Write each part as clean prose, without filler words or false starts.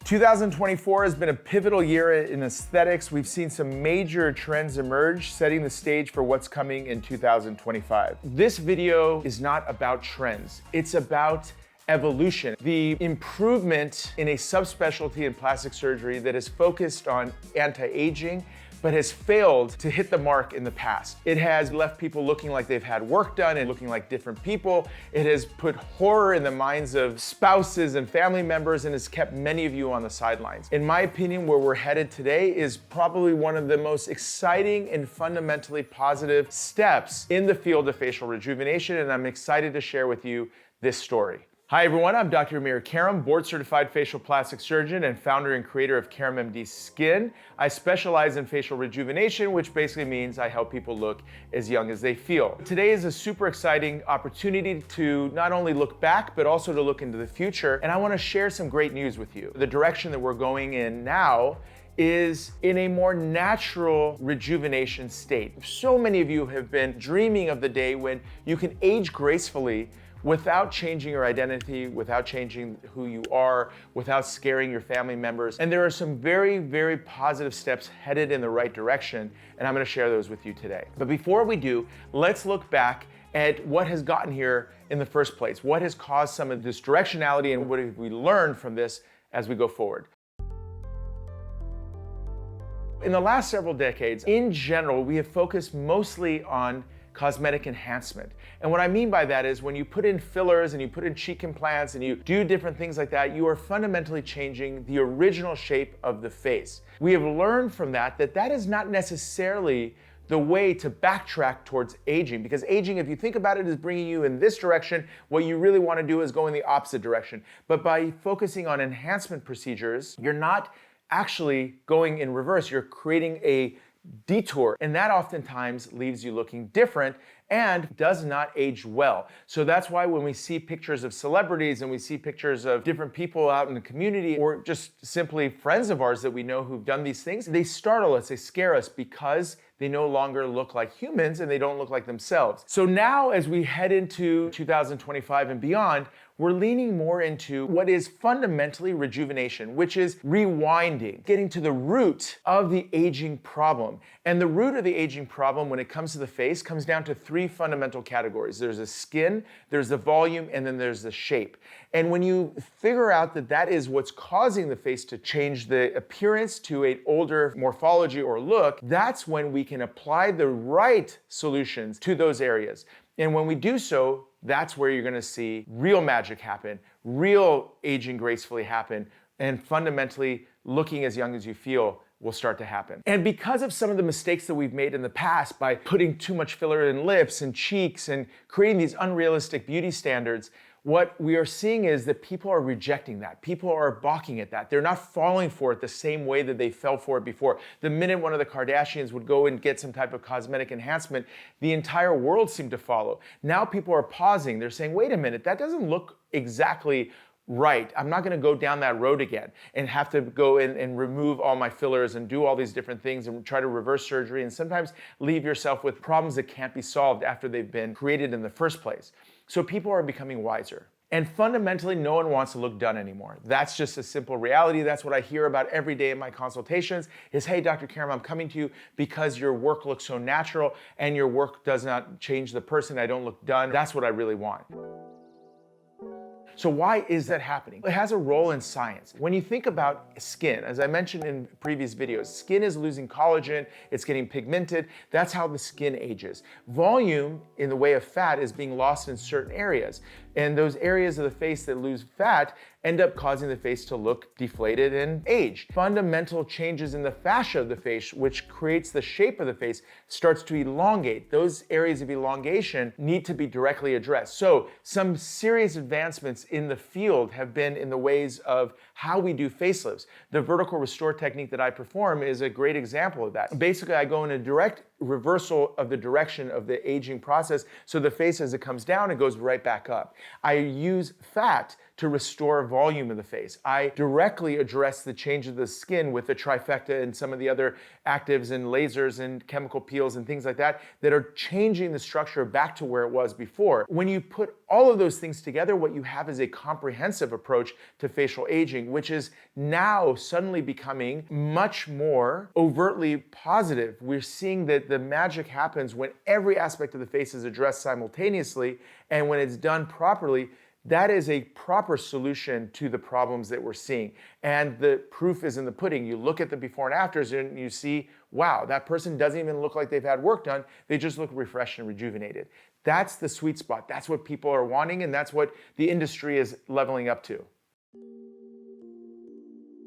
2024 has been a pivotal year in aesthetics. We've seen some major trends emerge, setting the stage for what's coming in 2025. This video is not about trends. It's about evolution, the improvement in a subspecialty in plastic surgery that is focused on anti-aging, but has failed to hit the mark in the past. It has left people looking like they've had work done and looking like different people. It has put horror in the minds of spouses and family members and has kept many of you on the sidelines. In my opinion, where we're headed today is probably one of the most exciting and fundamentally positive steps in the field of facial rejuvenation, and I'm excited to share with you this story. Hi everyone, I'm Dr. Amir Karam, board-certified facial plastic surgeon and founder and creator of KaramMD Skin. I specialize in facial rejuvenation, which basically means I help people look as young as they feel. Today is a super exciting opportunity to not only look back, but also to look into the future, and I want to share some great news with you. The direction that we're going in now is in a more natural rejuvenation state. So many of you have been dreaming of the day when you can age gracefully without changing your identity, without changing who you are, without scaring your family members. And there are some very, very positive steps headed in the right direction, and I'm gonna share those with you today. But before we do, let's look back at what has gotten here in the first place. What has caused some of this directionality, and what have we learned from this as we go forward? In the last several decades, in general, we have focused mostly on cosmetic enhancement. And what I mean by that is when you put in fillers and you put in cheek implants and you do different things like that, you are fundamentally changing the original shape of the face. We have learned from that that is not necessarily the way to backtrack towards aging, because aging, if you think about it, is bringing you in this direction. What you really want to do is go in the opposite direction. But by focusing on enhancement procedures, you're not actually going in reverse. You're creating a detour, and that oftentimes leaves you looking different and does not age well. So that's why when we see pictures of celebrities and we see pictures of different people out in the community, or just simply friends of ours that we know who've done these things, they startle us, they scare us, because they no longer look like humans and they don't look like themselves. So now as we head into 2025 and beyond, we're leaning more into what is fundamentally rejuvenation, which is rewinding, getting to the root of the aging problem. And the root of the aging problem when it comes to the face comes down to three fundamental categories. There's the skin, there's the volume, and then there's the shape. And when you figure out that that is what's causing the face to change the appearance to an older morphology or look, that's when we can apply the right solutions to those areas. And when we do so, that's where you're gonna see real magic happen, real aging gracefully happen, and fundamentally looking as young as you feel will start to happen. And because of some of the mistakes that we've made in the past by putting too much filler in lips and cheeks and creating these unrealistic beauty standards, what we are seeing is that people are rejecting that. People are balking at that. They're not falling for it the same way that they fell for it before. The minute one of the Kardashians would go and get some type of cosmetic enhancement, the entire world seemed to follow. Now people are pausing. They're saying, wait a minute, that doesn't look exactly right. I'm not gonna go down that road again and have to go in and remove all my fillers and do all these different things and try to reverse surgery and sometimes leave yourself with problems that can't be solved after they've been created in the first place. So people are becoming wiser. And fundamentally, no one wants to look done anymore. That's just a simple reality. That's what I hear about every day in my consultations is, hey, Dr. Karam, I'm coming to you because your work looks so natural and your work does not change the person. I don't look done. That's what I really want. So why is that happening? It has a role in science. When you think about skin, as I mentioned in previous videos, skin is losing collagen, it's getting pigmented. That's how the skin ages. Volume, in the way of fat, is being lost in certain areas. And those areas of the face that lose fat end up causing the face to look deflated and age. Fundamental changes in the fascia of the face, which creates the shape of the face, starts to elongate. Those areas of elongation need to be directly addressed. So some serious advancements in the field have been in the ways of how we do facelifts. The vertical restore technique that I perform is a great example of that. Basically, I go in a direct reversal of the direction of the aging process, so the face, as it comes down, it goes right back up. I use fat to restore volume of the face. I directly address the change of the skin with the trifecta and some of the other actives and lasers and chemical peels and things like that that are changing the structure back to where it was before. When you put all of those things together, what you have is a comprehensive approach to facial aging, which is now suddenly becoming much more overtly positive. We're seeing that the magic happens when every aspect of the face is addressed simultaneously, and when it's done properly, that is a proper solution to the problems that we're seeing. And the proof is in the pudding. You look at the before and afters and you see, wow, that person doesn't even look like they've had work done. They just look refreshed and rejuvenated. That's the sweet spot. That's what people are wanting, and that's what the industry is leveling up to.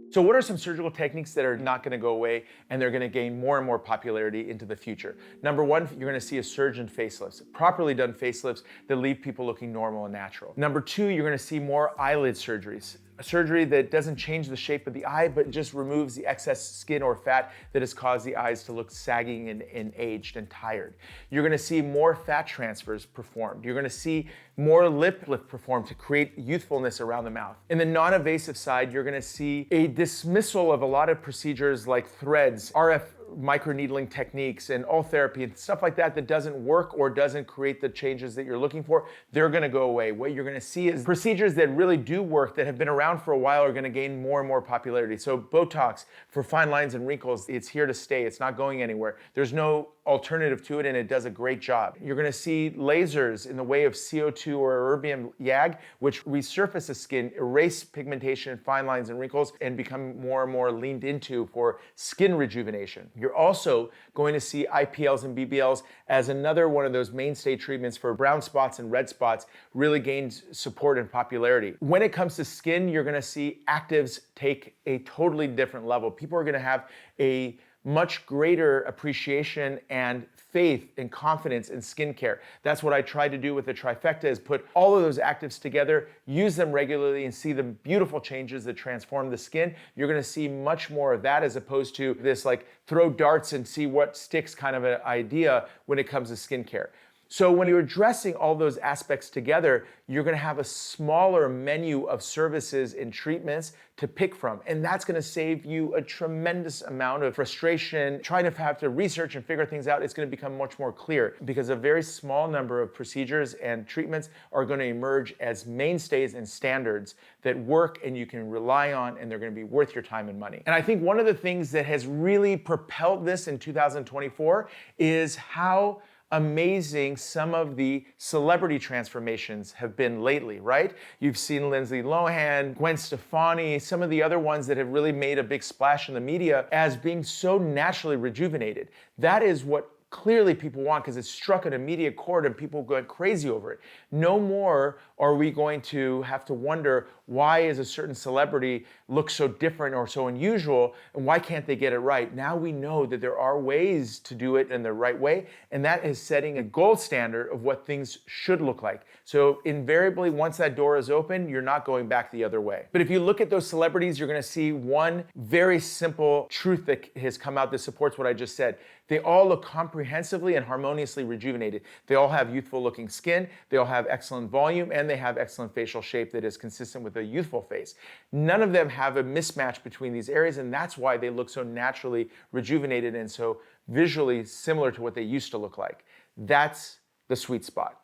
So what are some surgical techniques that are not going to go away and they're going to gain more and more popularity into the future? Number one, you're going to see a surge in facelifts, properly done facelifts that leave people looking normal and natural. Number two, you're going to see more eyelid surgeries. A surgery that doesn't change the shape of the eye, but just removes the excess skin or fat that has caused the eyes to look sagging and aged and tired. You're gonna see more fat transfers performed. You're gonna see more lip lift performed to create youthfulness around the mouth. In the non-invasive side, you're gonna see a dismissal of a lot of procedures like threads, RF microneedling techniques and all therapy and stuff like that that doesn't work or doesn't create the changes that you're looking for. They're going to go away. What you're going to see is procedures that really do work, that have been around for a while, are going to gain more and more popularity. So Botox for fine lines and wrinkles, it's here to stay. It's not going anywhere. There's no alternative to it, and it does a great job. You're going to see lasers in the way of CO2 or erbium YAG, which resurface the skin, erase pigmentation, fine lines and wrinkles, and become more and more leaned into for skin rejuvenation. You're also going to see IPLs and BBLs as another one of those mainstay treatments for brown spots and red spots, really gained support and popularity. When it comes to skin, you're going to see actives take a totally different level. People are going to have a much greater appreciation and faith and confidence in skincare. That's what I try to do with the trifecta, is put all of those actives together, use them regularly, and see the beautiful changes that transform the skin. You're gonna see much more of that as opposed to this like throw darts and see what sticks kind of an idea when it comes to skincare. So when you're addressing all those aspects together, you're gonna have a smaller menu of services and treatments to pick from. And that's gonna save you a tremendous amount of frustration, trying to have to research and figure things out. It's gonna become much more clear because a very small number of procedures and treatments are gonna emerge as mainstays and standards that work and you can rely on, and they're gonna be worth your time and money. And I think one of the things that has really propelled this in 2024 is how amazing some of the celebrity transformations have been lately, right? You've seen Lindsay Lohan, Gwen Stefani, some of the other ones that have really made a big splash in the media as being so naturally rejuvenated. That is what clearly people want, because it struck an immediate chord and people go crazy over it. No more are we going to have to wonder, why is a certain celebrity look so different or so unusual, and why can't they get it right? Now we know that there are ways to do it in the right way, and that is setting a gold standard of what things should look like. So invariably, once that door is open, you're not going back the other way. But if you look at those celebrities, you're gonna see one very simple truth that has come out that supports what I just said. They all look comprehensively and harmoniously rejuvenated. They all have youthful looking skin, they all have excellent volume, and they have excellent facial shape that is consistent with a youthful face. None of them have a mismatch between these areas, and that's why they look so naturally rejuvenated and so visually similar to what they used to look like. That's the sweet spot.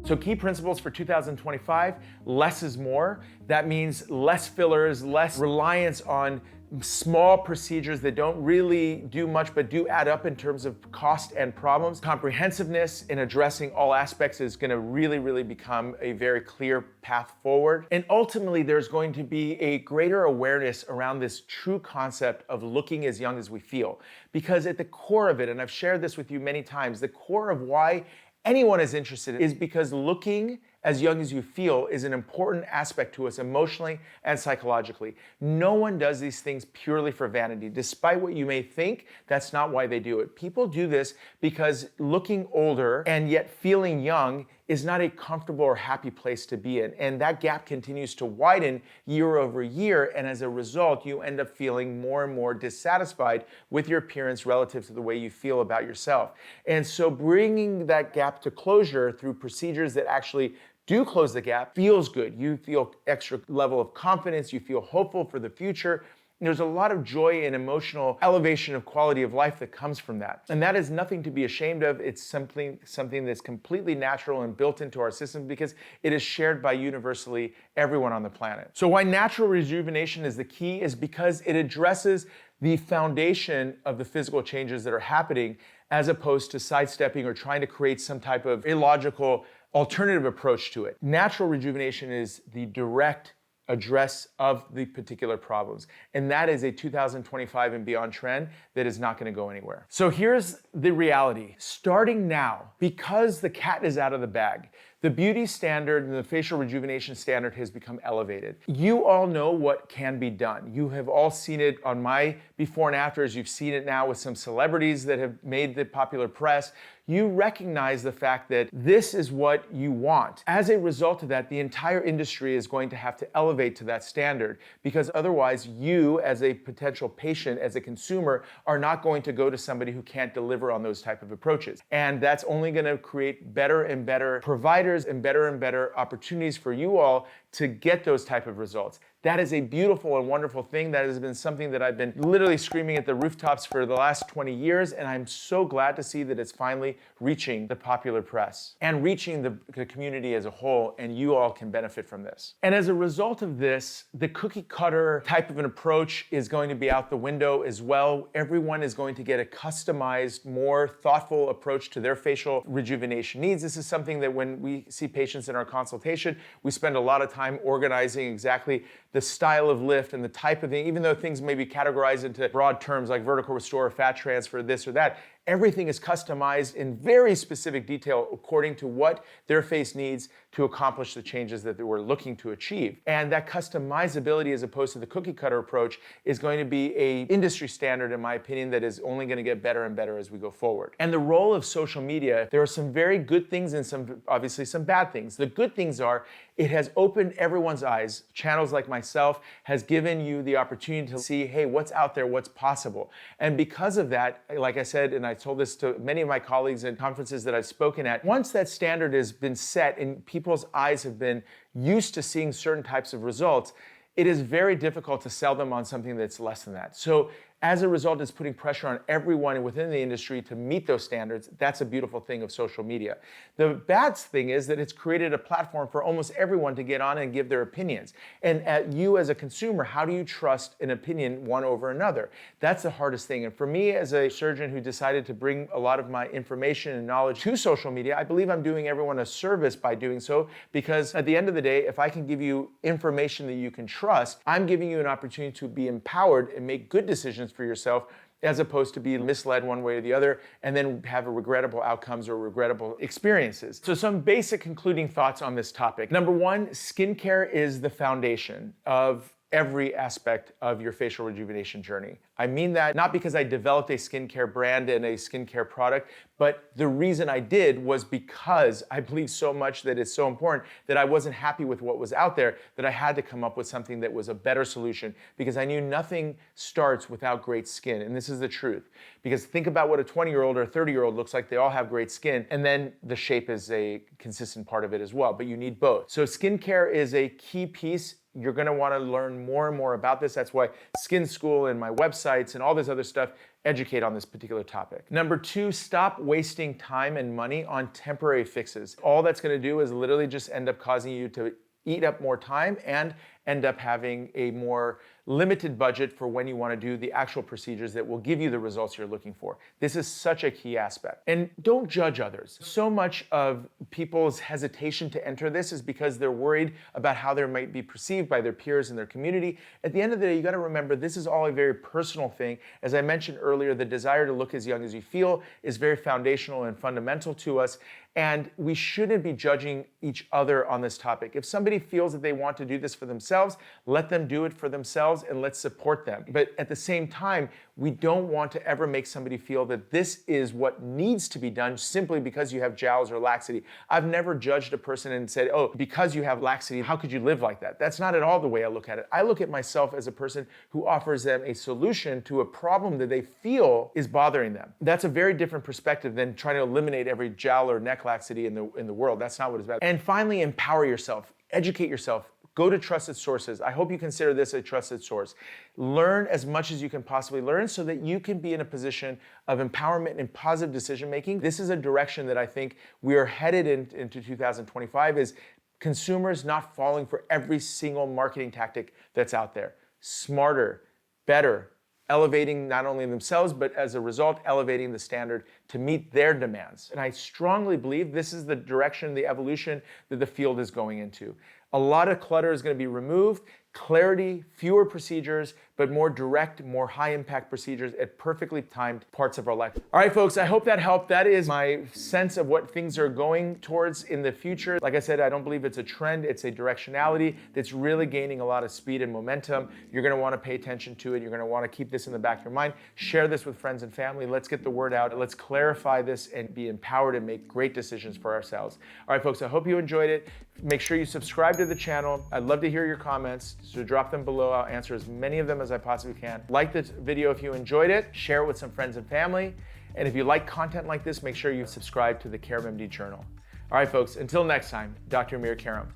So key principles for 2025, less is more. That means less fillers, less reliance on small procedures that don't really do much but do add up in terms of cost and problems. Comprehensiveness in addressing all aspects is going to really become a very clear path forward. And ultimately, there's going to be a greater awareness around this true concept of looking as young as we feel. Because at the core of it, and I've shared this with you many times, the core of why anyone is interested is because looking as young as you feel is an important aspect to us emotionally and psychologically. No one does these things purely for vanity. Despite what you may think, that's not why they do it. People do this because looking older and yet feeling young is not a comfortable or happy place to be in. And that gap continues to widen year over year. And as a result, you end up feeling more and more dissatisfied with your appearance relative to the way you feel about yourself. And so bringing that gap to closure through procedures that actually do close the gap feels good. You feel extra level of confidence. You feel hopeful for the future. There's a lot of joy and emotional elevation of quality of life that comes from that. And that is nothing to be ashamed of. It's something that's completely natural and built into our system because it is shared by universally everyone on the planet. So why natural rejuvenation is the key is because it addresses the foundation of the physical changes that are happening as opposed to sidestepping or trying to create some type of illogical alternative approach to it. Natural rejuvenation is the direct address of the particular problems. And that is a 2025 and beyond trend that is not going to go anywhere. So here's the reality. Starting now, because the cat is out of the bag, the beauty standard and the facial rejuvenation standard has become elevated. You all know what can be done. You have all seen it on my before and afters. You've seen it now with some celebrities that have made the popular press. You recognize the fact that this is what you want. As a result of that, the entire industry is going to have to elevate to that standard because otherwise you as a potential patient, as a consumer, are not going to go to somebody who can't deliver on those type of approaches. And that's only going to create better and better providers and better opportunities for you all to get those type of results. That is a beautiful and wonderful thing. That has been something that I've been literally screaming at the rooftops for the last 20 years, and I'm so glad to see that it's finally reaching the popular press and reaching the community as a whole, and you all can benefit from this. And as a result of this, the cookie cutter type of an approach is going to be out the window as well. Everyone is going to get a customized, more thoughtful approach to their facial rejuvenation needs. This is something that when we see patients in our consultation, we spend a lot of time organizing exactly the style of lift and the type of thing, even though things may be categorized into broad terms like vertical restore, fat transfer, this or that. Everything is customized in very specific detail according to what their face needs to accomplish the changes that we're looking to achieve. And that customizability as opposed to the cookie cutter approach is going to be an industry standard, in my opinion, that is only going to get better and better as we go forward. And the role of social media, there are some very good things and obviously some bad things. The good things are it has opened everyone's eyes. Channels like myself has given you the opportunity to see, hey, what's out there, what's possible. And because of that, like I said, and I told this to many of my colleagues in conferences that I've spoken at, once that standard has been set and people's eyes have been used to seeing certain types of results, it is very difficult to sell them on something that's less than that. So as a result, it's putting pressure on everyone within the industry to meet those standards. That's a beautiful thing of social media. The bad thing is that it's created a platform for almost everyone to get on and give their opinions. And you as a consumer, how do you trust an opinion one over another? That's the hardest thing. And for me as a surgeon who decided to bring a lot of my information and knowledge to social media, I believe I'm doing everyone a service by doing so, because at the end of the day, if I can give you information that you can trust, I'm giving you an opportunity to be empowered and make good decisions for yourself, as opposed to be misled one way or the other and then have regrettable outcomes or regrettable experiences. So some basic concluding thoughts on this topic. Number one, skincare is the foundation of every aspect of your facial rejuvenation journey. I mean that not because I developed a skincare brand and a skincare product, but the reason I did was because I believe so much that it's so important that I wasn't happy with what was out there, that I had to come up with something that was a better solution, because I knew nothing starts without great skin. And this is the truth. Because think about what a 20-year-old or a 30-year-old looks like. They all have great skin, and then the shape is a consistent part of it as well, but you need both. So skincare is a key piece. You're gonna wanna learn more and more about this. That's why Skin School and my websites and all this other stuff educate on this particular topic. Number two, stop wasting time and money on temporary fixes. All that's gonna do is literally just end up causing you to eat up more time and end up having a more limited budget for when you want to do the actual procedures that will give you the results you're looking for. This is such a key aspect. And don't judge others. So much of people's hesitation to enter this is because they're worried about how they might be perceived by their peers in their community. At the end of the day, you got to remember this is all a very personal thing. As I mentioned earlier, the desire to look as young as you feel is very foundational and fundamental to us. And we shouldn't be judging each other on this topic. If somebody feels that they want to do this for themselves, themselves, let them do it for themselves and let's support them. But at the same time, we don't want to ever make somebody feel that this is what needs to be done simply because you have jowls or laxity. I've never judged a person and said, oh, because you have laxity, how could you live like that? That's not at all the way I look at it. I look at myself as a person who offers them a solution to a problem that they feel is bothering them. That's a very different perspective than trying to eliminate every jowl or neck laxity in the world. That's not what it's about. And finally, empower yourself, educate yourself. Go to trusted sources. I hope you consider this a trusted source. Learn as much as you can possibly learn so that you can be in a position of empowerment and positive decision making. This is a direction that I think we are headed into 2025, is consumers not falling for every single marketing tactic that's out there. Smarter, better, elevating not only themselves, but as a result, elevating the standard to meet their demands. And I strongly believe this is the direction, the evolution that the field is going into. A lot of clutter is going to be removed, clarity, fewer procedures, but more direct, more high impact procedures at perfectly timed parts of our life. All right, folks, I hope that helped. That is my sense of what things are going towards in the future. Like I said, I don't believe it's a trend, it's a directionality that's really gaining a lot of speed and momentum. You're gonna wanna pay attention to it. You're gonna wanna keep this in the back of your mind. Share this with friends and family. Let's get the word out. Let's clarify this and be empowered and make great decisions for ourselves. All right, folks, I hope you enjoyed it. Make sure you subscribe to the channel. I'd love to hear your comments, so drop them below. I'll answer as many of them as I possibly can. Like this video if you enjoyed it, share it with some friends and family. And if you like content like this, make sure you subscribe to the KaramMD Journal. All right, folks, until next time, Dr. Amir Karam.